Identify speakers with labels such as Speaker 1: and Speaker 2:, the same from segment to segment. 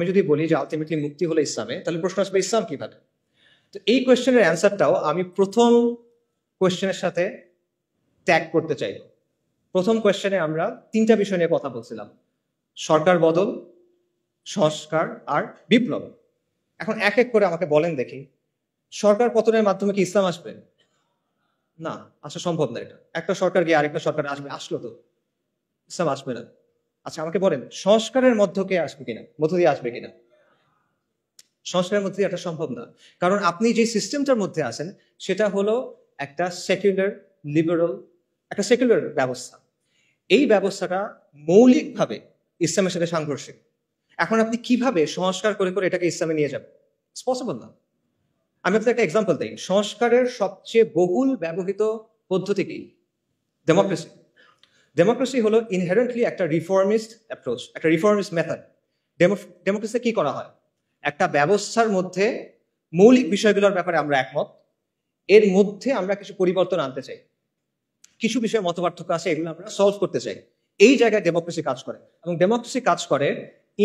Speaker 1: আমি যদি বলি যে আলটিমেটলি মুক্তি হলো ইসলামে, তাহলে প্রশ্ন আসবে ইসলাম কিভাবে? তো এই কোয়েশ্চেনের অ্যান্সারটাও আমি প্রথম কোয়েশ্চেনের সাথে ট্যাগ করতে চাই। প্রথম কোয়েশ্চেনে আমরা তিনটা বিষয় নিয়ে কথা বলছিলাম: সরকার বদল, সংস্কার আর বিপ্লব। এখন এক এক করে আমাকে বলেন দেখি, সরকার পতনের মাধ্যমে কি ইসলাম আসবে? না, আসা সম্ভব না। এটা একটা সরকার গিয়ে আরেকটা সরকার আসবে, আসলো তো ইসলাম আসবে না। আচ্ছা, আমাকে বলেন সংস্কারের মধ্য দিয়ে আসবে কিনা? সংস্কারের মধ্যে এটা সম্ভব না, কারণ আপনি যে সিস্টেমটার মধ্যে আছেন সেটা হলো একটা সেকুলার লিবারাল, একটা সেকুলার ব্যবস্থা। এই ব্যবস্থাটা মৌলিকভাবে ইসলামের সাথে সাংঘর্ষিক। এখন আপনি কিভাবে সংস্কার করে করে এটাকে ইসলামে নিয়ে যাবেন? ইটস পসিবল না। আমি আপনাকে একটা এক্সাম্পল দিই। সংস্কারের সবচেয়ে বহুল ব্যবহৃত পদ্ধতি কি? ডেমোক্রেসি। ডেমোক্রেসি হলো ইনহেরেন্টলি একটা রিফর্মিস্ট অ্যাপ্রোচ, একটা রিফর্মিস্ট মেথড। ডেমোক্রেসিতে কি করা হয়? একটা ব্যবস্থার মধ্যে মৌলিক বিষয়গুলোর ব্যাপারে আমরা একমত, এর মধ্যে আমরা কিছু পরিবর্তন আনতে চাই, কিছু বিষয়ে মতপার্থক্য আছে, এগুলো আমরা সলভ করতে চাই। এই জায়গায় ডেমোক্রেসি কাজ করে, এবং ডেমোক্রেসি কাজ করে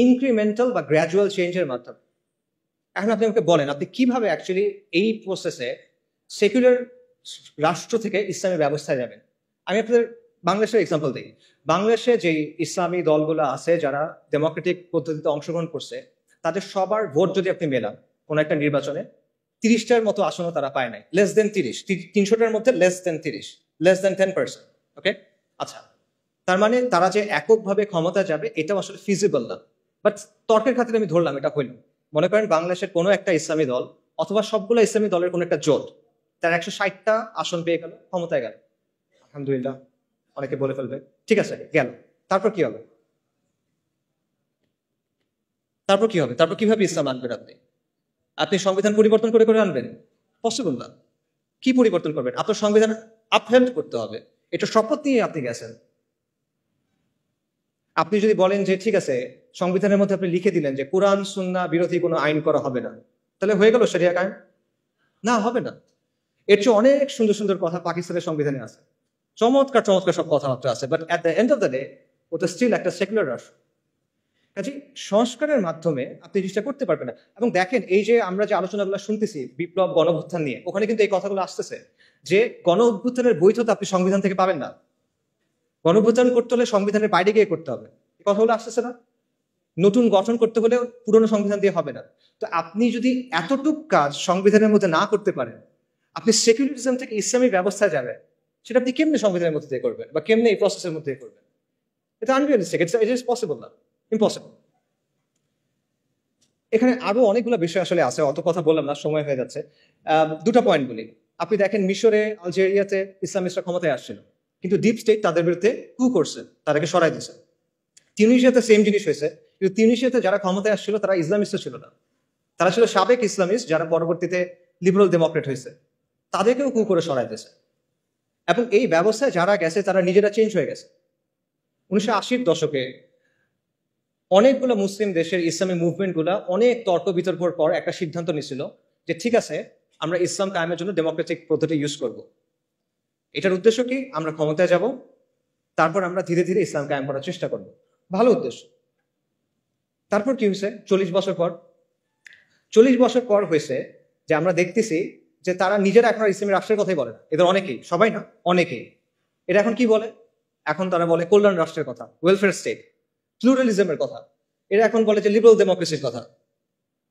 Speaker 1: ইনক্রিমেন্টাল বা গ্র্যাজুয়াল চেঞ্জের মাধ্যমে। এখন আপনি আমাকে বলেন, আপনি কিভাবে অ্যাকচুয়ালি এই প্রসেসে সেকুলার রাষ্ট্র থেকে ইসলামী ব্যবস্থায় যাবেন? আমি আপনাদের বাংলাদেশের এক্সাম্পল দিই। বাংলাদেশে যে ইসলামী দলগুলো আছে যারা ডেমোক্রেটিক পদ্ধতিতে অংশগ্রহণ করছে, তাদের সবার ভোট যদি আপনি মেলান কোনো একটা নির্বাচনে, 30টার মতো আসনও তারা পায় নাই। লেস দেন 30, 300টার মধ্যে লেস দেন 30, লেস দেন 10%। ওকে, আচ্ছা, তার মানে তারা যে এককভাবে ক্ষমতা যাবে এটাও আসলে ফিজিবল না। বাট তর্কের খাতিরে আমি ধরলাম এটা হইল। মনে করেন বাংলাদেশের কোনো একটা ইসলামী দল অথবা সবগুলো ইসলামী দলের কোনো একটা জোট, তার 160টা আসন পেয়ে গেল, ক্ষমতায় গেল। আলহামদুলিল্লাহ, অনেকে বলে ফেলবে ঠিক আছে গেল, তারপর কি হবে? তারপর কিভাবে ইসলাম আনবেন? আপনি সংবিধান পরিবর্তন করে করে আনবেন? পসিবল না। কি পরিবর্তন করবেন? আপনার সংবিধান আপহেল্ড করতে হবে। এটা শপথ নিয়ে আপনি গেছেন। আপনি যদি বলেন যে ঠিক আছে, সংবিধানের মধ্যে আপনি লিখে দিলেন যে কোরআন সুন্নাহ বিরোধী কোনো আইন করা হবে না, তাহলে হয়ে গেল শরিয়া কায়েম? না, হবে না। এর চেয়ে অনেক সুন্দর সুন্দর কথা পাকিস্তানের সংবিধানে আছে, চমৎকার চমৎকার সব কথাবার্তা আছে, but at the end of the day ওটা স্টিল একটা সেকুলার রাষ্ট্র। কাজে সংস্কারের মাধ্যমে আপনি জিনিসটা করতে পারবেন না। এবং দেখেন, এই যে আমরা যে আলোচনাগুলো শুনতেছি বিপ্লব গণঅভ্যুত্থান নিয়ে, ওখানে কিন্তু এই কথাগুলো আসতেছে যে গণ অভ্যুত্থানের বৈধতা আপনি সংবিধান থেকে পাবেন না। গণঅভ্যুত্থান করতে হলে সংবিধানের বাইরে গিয়ে করতে হবে। এই কথাগুলো আসতেছে না? নতুন গঠন করতে হলে পুরনো সংবিধান দিয়ে হবে না। তো আপনি যদি এতটুক কাজ সংবিধানের মধ্যে না করতে পারেন, আপনি সেকুলারিজম থেকে ইসলামী ব্যবস্থায় যাবেন, সেটা আপনি কেমনে সংবিধানের মধ্যে দিয়ে করবেন বা কেমনে এই প্রসেসের মধ্যে দিয়ে করবেন? এটা আনরিয়ালিস্টিক, ইট ইজ পসিবল না, ইম্পসিবল। এখানে আরো অনেকগুলো বিষয় আসলে আছে, অত কথা বললাম না, সময় হয়ে যাচ্ছে। দুটো পয়েন্ট বলি। আপনি দেখেন মিশরে, আলজেরিয়াতে ইসলামিস্টরা ক্ষমতায় আসছিল, কিন্তু ডিপ স্টেট তাদের বিরুদ্ধে কু করছে, তাদেরকে সরাই দিয়েছে। তিউনিসিয়াতে সেম জিনিস হয়েছে, কিন্তু তিউনিসিয়াতে যারা ক্ষমতায় আসছিল তারা ইসলামিস্ট ছিল না, তারা ছিল সাবেক ইসলামিস্ট যারা পরবর্তীতে লিবারাল ডেমোক্রেট হয়েছে, তাদেরকেও কু করে সরাই দিয়েছে। এবং এই ব্যবস্থায় যারা গেছে তারা নিজেরা চেঞ্জ হয়ে গেছে। 1980-র দশকে অনেকগুলো মুসলিম দেশের ইসলামী মুভমেন্টগুলো অনেক তর্ক বিতর্কের পর একটা সিদ্ধান্ত নিছিল যে ঠিক আছে, আমরা ইসলাম কায়েমের জন্য ডেমোক্রেটিক পদ্ধতি ইউজ করব। এটার উদ্দেশ্য কি? আমরা ক্ষমতায় যাব, তারপর আমরা ধীরে ধীরে ইসলাম কায়েম করার চেষ্টা করব। ভালো উদ্দেশ্য। তারপর কি হয়েছে? 40 বছর পর হয়েছে যে আমরা দেখতেছি যে তারা নিজেরা এখন আর ইসলামী রাষ্ট্রের কথাই বলে না। এদের অনেকেই, সবাই না, অনেকেই এটা এখন কি বলে? এখন তারা বলে কল্যাণ রাষ্ট্রের কথা, ওয়েলফেয়ার স্টেট, প্লুরালিজমের কথা। এরা এখন বলে যে লিবারাল ডেমোক্রেসির কথা।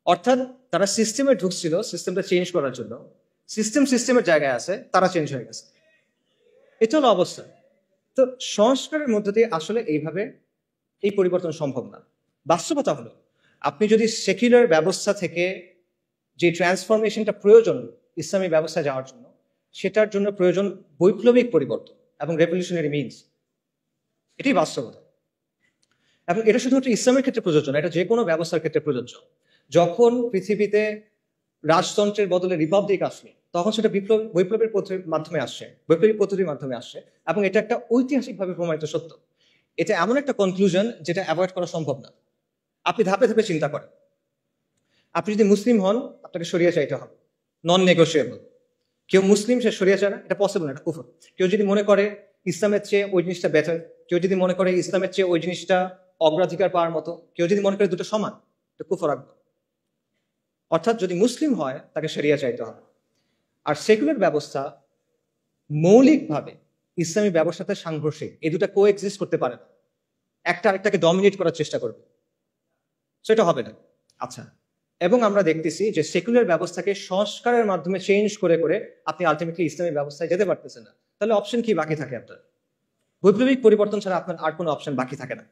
Speaker 1: অর্থাৎ তারা সিস্টেমে ঢুকছিল সিস্টেমটা চেঞ্জ করার জন্য, সিস্টেমের জায়গায় আছে, তারা চেঞ্জ হয়ে গেছে। এটা হলো অবস্থা। তো সংস্কারের মধ্য দিয়ে আসলে এইভাবে এই পরিবর্তন সম্ভব না। বাস্তবতা হলো, আপনি যদি সেকুলার ব্যবস্থা থেকে যে ট্রান্সফরমেশনটা প্রয়োজন ইসলামী ব্যবস্থায় যাওয়ার জন্য, সেটার জন্য প্রয়োজন বৈপ্লবিক পরিবর্তন এবং রেভলিউশনারি মিনস। এটাই বাস্তবতা। এবং এটা শুধুমাত্র ইসলামের ক্ষেত্রে প্রযোজ্য না, এটা যে কোনো ব্যবস্থার ক্ষেত্রে প্রযোজ্য। যখন পৃথিবীতে রাজতন্ত্রের বদলে রিপাবলিক আসলো, তখন সেটা বৈপ্লবের মাধ্যমে আসছে, বৈপ্লবিক পদ্ধতির মাধ্যমে আসছে, এবং এটা একটা ঐতিহাসিকভাবে প্রমাণিত সত্য। এটা এমন একটা কনক্লুশন যেটা অ্যাভয়েড করা সম্ভব না। আপনি ধাপে ধাপে চিন্তা করেন। আপনি যদি মুসলিম হন, আপনাকে শরিয়া চাইতে হবে, নন নেগোশিয়েবল। কেউ মুসলিম, সে শরিয়া চায় না, এটা পসিবল না, এটা কুফর। কেউ যদি মনে করে ইসলামের চেয়ে ওই জিনিসটা বেটার, কেউ যদি মনে করে ইসলামের চেয়ে ওই জিনিসটা অগ্রাধিকার পাওয়ার মতো, কেউ যদি মনে করে দুটো সমান, এটা কুফর আকবর। অর্থাৎ যদি মুসলিম হয় তাকে শরিয়া চাইতে হবে। আর সেকুলার ব্যবস্থা মৌলিকভাবে ইসলামী ব্যবস্থার সাথে সাংঘর্ষিক, এই দুটা কো এক্সিস্ট করতে পারে না। একটা আরেকটাকে ডমিনেট করার চেষ্টা করবে, সেটা হবে না। আচ্ছা, এবং আমরা দেখতেছি যে সেকুলার ব্যবস্থাকে সংস্কারের মাধ্যমে চেঞ্জ করে করে আপনি আলটিমেটলি ইসলামী ব্যবস্থায় যেতে পারতেছেন না। তাহলে অপশন কি বাকি থাকে আপনার? বৈপ্লবিক পরিবর্তন ছাড়া আপনার আর কোনো অপশন বাকি থাকে না।